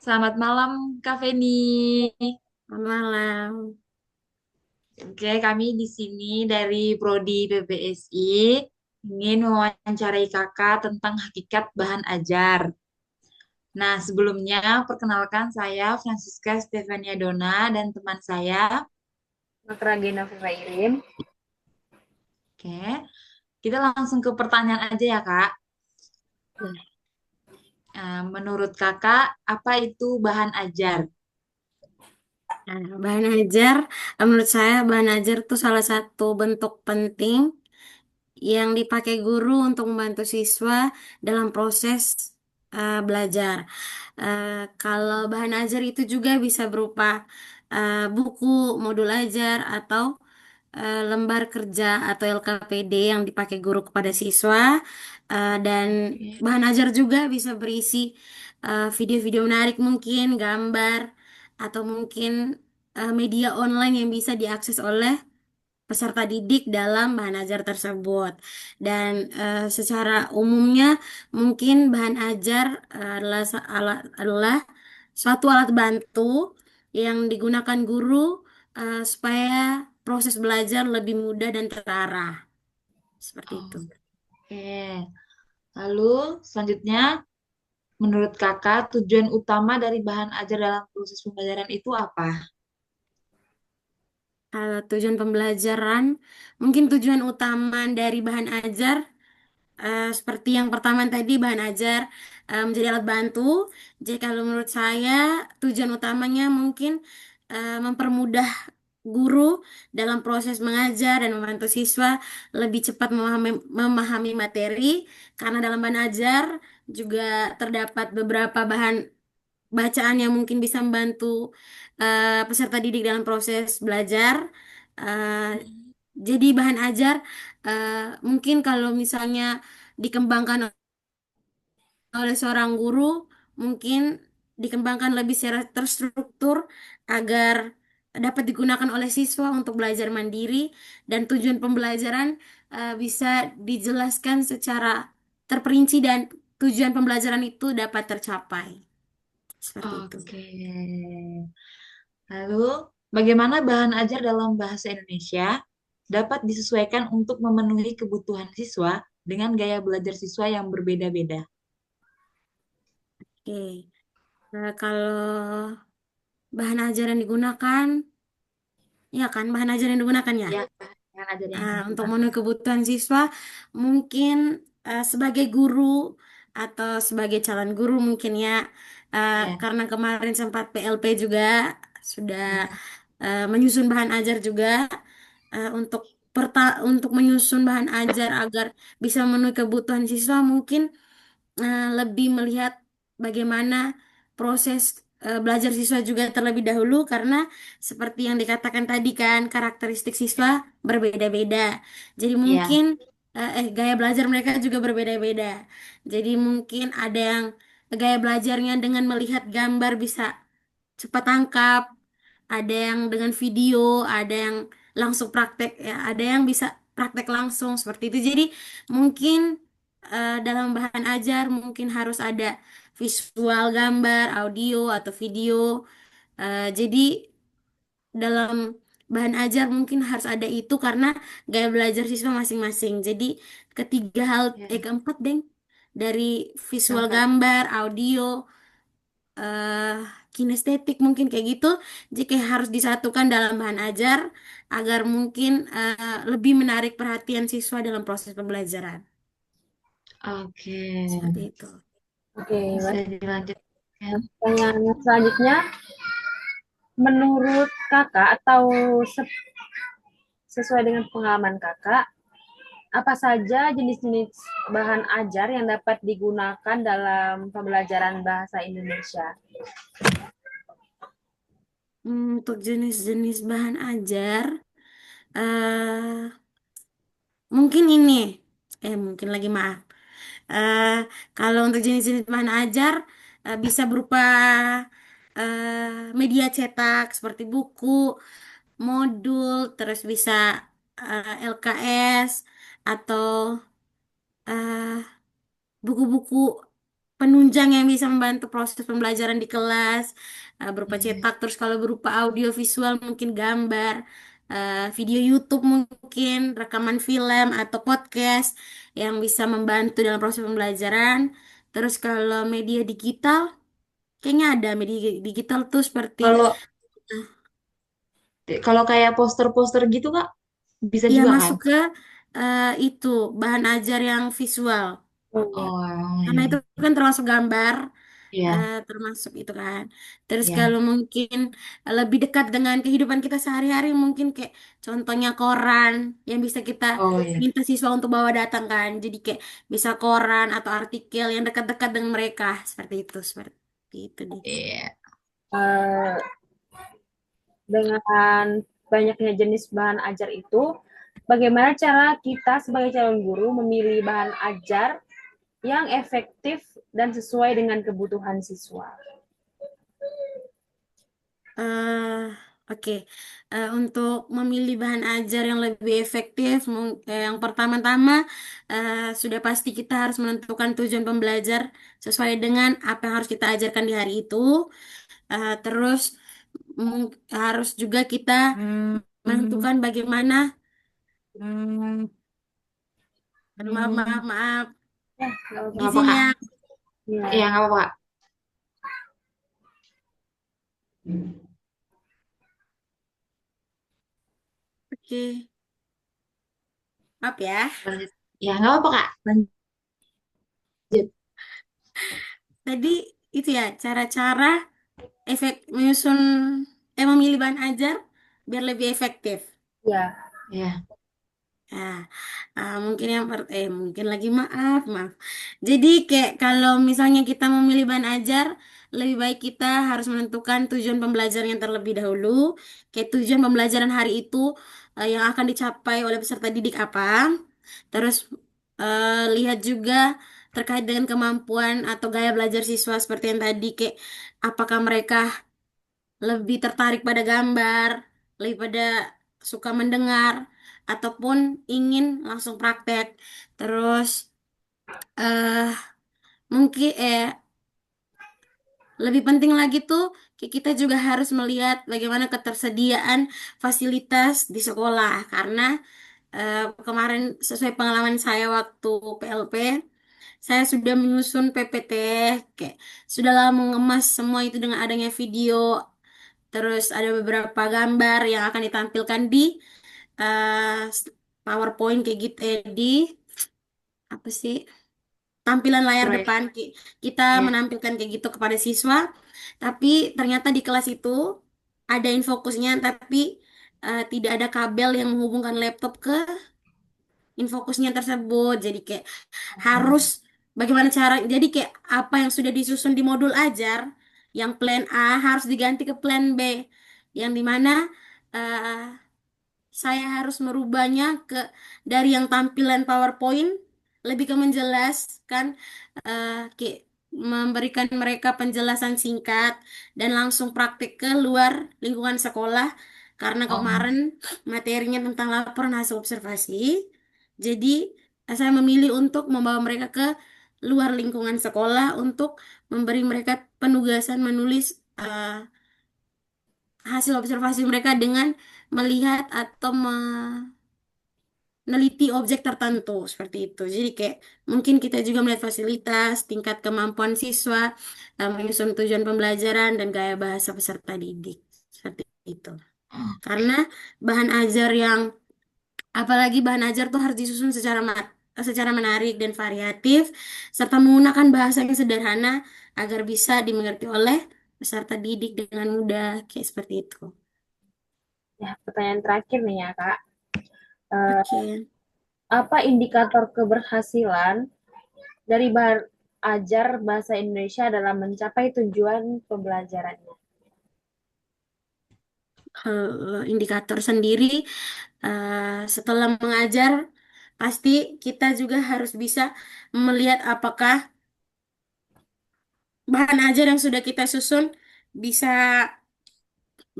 Selamat malam, Kak Feni. Malam. Oke, kami di sini dari Prodi PPSI ingin mewawancarai Kakak tentang hakikat bahan ajar. Nah, sebelumnya perkenalkan saya Francisca Stefania Dona dan teman saya. Makragena Fairin. Oke, kita langsung ke pertanyaan aja ya, Kak. Menurut Kakak, apa itu bahan ajar? Nah, bahan ajar, menurut saya bahan ajar itu salah satu bentuk penting yang dipakai guru untuk membantu siswa dalam proses belajar. Kalau bahan ajar itu juga bisa berupa buku, modul ajar, atau lembar kerja atau LKPD yang dipakai guru kepada siswa. Dan Oke. bahan ajar juga bisa berisi video-video menarik mungkin, gambar, atau mungkin media online yang bisa diakses oleh peserta didik dalam bahan ajar tersebut. Dan secara umumnya mungkin bahan ajar adalah suatu alat bantu yang digunakan guru supaya proses belajar lebih mudah dan terarah. Seperti itu. Oke. Lalu selanjutnya, menurut Kakak, tujuan utama dari bahan ajar dalam proses pembelajaran itu apa? Tujuan pembelajaran, mungkin tujuan utama dari bahan ajar seperti yang pertama tadi bahan ajar menjadi alat bantu. Jadi kalau menurut saya tujuan utamanya mungkin mempermudah guru dalam proses mengajar dan membantu siswa lebih cepat memahami materi karena dalam bahan ajar juga terdapat beberapa bahan bacaan yang mungkin bisa membantu peserta didik dalam proses belajar. Eh, jadi bahan ajar mungkin kalau misalnya dikembangkan oleh seorang guru, mungkin dikembangkan lebih secara terstruktur agar dapat digunakan oleh siswa untuk belajar mandiri dan tujuan pembelajaran bisa dijelaskan secara terperinci dan tujuan pembelajaran itu dapat tercapai. Seperti itu. Oke. Lalu, bagaimana bahan ajar dalam bahasa Indonesia dapat disesuaikan untuk memenuhi kebutuhan siswa dengan gaya belajar siswa yang berbeda-beda? Oke. Kalau bahan ajar yang digunakan, ya kan, bahan ajar yang digunakan ya. Ya, bahan ajar yang Untuk digunakan. memenuhi kebutuhan siswa, mungkin sebagai guru atau sebagai calon guru mungkin ya, Ya, karena kemarin sempat PLP juga sudah ya, menyusun bahan ajar juga untuk untuk menyusun bahan ajar agar bisa memenuhi kebutuhan siswa mungkin lebih melihat bagaimana proses belajar siswa juga terlebih dahulu karena seperti yang dikatakan tadi kan karakteristik siswa berbeda-beda. Jadi ya, mungkin gaya belajar mereka juga berbeda-beda. Jadi mungkin ada yang gaya belajarnya dengan melihat gambar bisa cepat tangkap, ada yang dengan video, ada yang langsung praktek ya, ada yang bisa praktek langsung seperti itu. Jadi mungkin dalam bahan ajar mungkin harus ada visual gambar, audio atau video. Jadi dalam bahan ajar mungkin harus ada itu karena gaya belajar siswa masing-masing. Jadi ketiga hal ya. keempat deng dari visual Keempat. gambar, audio, eh kinestetik mungkin kayak gitu jika harus disatukan dalam bahan ajar agar mungkin lebih menarik perhatian siswa dalam proses pembelajaran. Oke, Seperti itu. Oke, bisa Mas. dilanjutkan. Pertanyaan selanjutnya, menurut kakak atau sesuai dengan pengalaman kakak, apa saja jenis-jenis bahan ajar yang dapat digunakan dalam pembelajaran bahasa Indonesia? Untuk jenis-jenis bahan ajar, eh mungkin ini, mungkin lagi maaf. Eh, Kalau untuk jenis-jenis bahan ajar, bisa berupa media cetak seperti buku, modul, terus bisa LKS atau eh, buku-buku penunjang yang bisa membantu proses pembelajaran di kelas, berupa Hmm. cetak, terus kalau berupa audio visual mungkin gambar, video YouTube mungkin, rekaman film atau podcast yang bisa membantu dalam proses pembelajaran. Terus kalau media digital, kayaknya ada media digital tuh seperti Kalau kalau kayak poster-poster gitu Kak, bisa ya juga kan? masuk ke itu bahan ajar yang visual. Oh ya. Oh Karena iya. itu kan termasuk gambar, Iya. termasuk itu kan. Terus Iya. kalau mungkin lebih dekat dengan kehidupan kita sehari-hari, mungkin kayak contohnya koran yang bisa kita Oh iya. minta siswa untuk bawa datang kan. Jadi kayak bisa koran atau artikel yang dekat-dekat dengan mereka, seperti itu deh. Iya. Eh, dengan banyaknya jenis bahan ajar itu, bagaimana cara kita sebagai calon guru memilih bahan ajar yang efektif dan sesuai dengan kebutuhan siswa? eh oke. Untuk memilih bahan ajar yang lebih efektif, yang pertama-tama sudah pasti kita harus menentukan tujuan pembelajar sesuai dengan apa yang harus kita ajarkan di hari itu. Terus harus juga kita Hmm. Hmm. menentukan bagaimana, Hmm. aduh, maaf, maaf, maaf, Ya, nggak Nggak apa-apa. apa izin Kak? ya. Iya, Ya, nggak apa Kak. Oke, maaf ya. Lanjut. Ya, nggak apa Kak. Lanjut. Tadi itu ya cara-cara menyusun memilih bahan ajar biar lebih efektif. ya, Ya. Nah, mungkin mungkin lagi maaf, maaf. Jadi kayak kalau misalnya kita memilih bahan ajar, lebih baik kita harus menentukan tujuan pembelajaran yang terlebih dahulu. Kayak tujuan pembelajaran hari itu yang akan dicapai oleh peserta didik apa. Terus lihat juga terkait dengan kemampuan atau gaya belajar siswa seperti yang tadi, kayak apakah mereka lebih tertarik pada gambar, lebih pada suka mendengar, ataupun ingin langsung praktek. Terus eh mungkin lebih penting lagi tuh kita juga harus melihat bagaimana ketersediaan fasilitas di sekolah karena kemarin sesuai pengalaman saya waktu PLP, saya sudah menyusun PPT, kayak sudah lama mengemas semua itu dengan adanya video. Terus ada beberapa gambar yang akan ditampilkan di eh, PowerPoint kayak gitu, di apa sih, tampilan layar Proyek. depan. Kita Ya. menampilkan kayak gitu kepada siswa. Tapi ternyata di kelas itu ada infokusnya, tapi tidak ada kabel yang menghubungkan laptop ke infokusnya tersebut. Jadi kayak harus bagaimana cara, jadi kayak apa yang sudah disusun di modul ajar, yang plan A harus diganti ke plan B, yang dimana eh, saya harus merubahnya dari yang tampilan PowerPoint lebih ke menjelaskan, kayak memberikan mereka penjelasan singkat dan langsung praktik ke luar lingkungan sekolah karena Oh. kemarin materinya tentang laporan hasil observasi. Jadi saya memilih untuk membawa mereka ke luar lingkungan sekolah untuk memberi mereka penugasan menulis hasil observasi mereka dengan melihat atau meneliti objek tertentu seperti itu. Jadi kayak mungkin kita juga melihat fasilitas, tingkat kemampuan siswa, menyusun tujuan pembelajaran dan gaya bahasa peserta didik. Seperti itu. Karena bahan ajar yang apalagi bahan ajar tuh harus disusun secara menarik dan variatif serta menggunakan bahasa yang sederhana agar bisa dimengerti oleh peserta didik dengan mudah kayak seperti itu. ya. Pertanyaan terakhir nih ya, Kak. Eh, Oke. apa indikator keberhasilan dari bahan ajar bahasa Indonesia dalam mencapai tujuan pembelajarannya? Indikator sendiri, setelah mengajar pasti kita juga harus bisa melihat apakah bahan ajar yang sudah kita susun bisa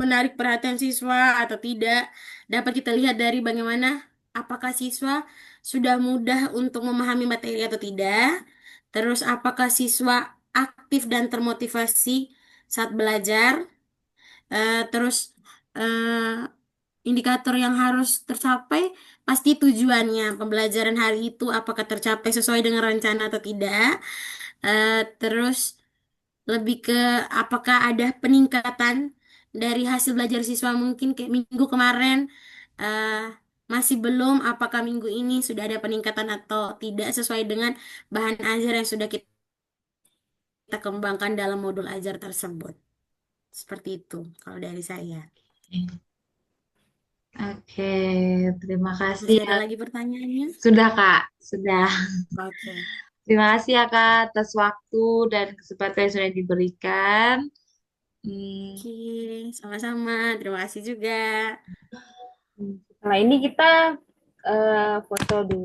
menarik perhatian siswa atau tidak. Dapat kita lihat dari bagaimana apakah siswa sudah mudah untuk memahami materi atau tidak. Terus apakah siswa aktif dan termotivasi saat belajar? Terus eh, indikator yang harus tercapai pasti tujuannya pembelajaran hari itu apakah tercapai sesuai dengan rencana atau tidak. Terus lebih ke apakah ada peningkatan dari hasil belajar siswa mungkin kayak minggu kemarin eh, masih belum, apakah minggu ini sudah ada peningkatan atau tidak sesuai dengan bahan ajar yang sudah kita kembangkan dalam modul ajar tersebut. Seperti itu kalau dari saya. Oke, terima kasih Masih ya. ada lagi pertanyaannya? Sudah, Kak. Sudah. Oke. Terima kasih ya, Kak, atas waktu dan kesempatan yang sudah diberikan. Hmm, Oke, sama-sama. Terima kasih juga. Setelah ini kita foto dulu.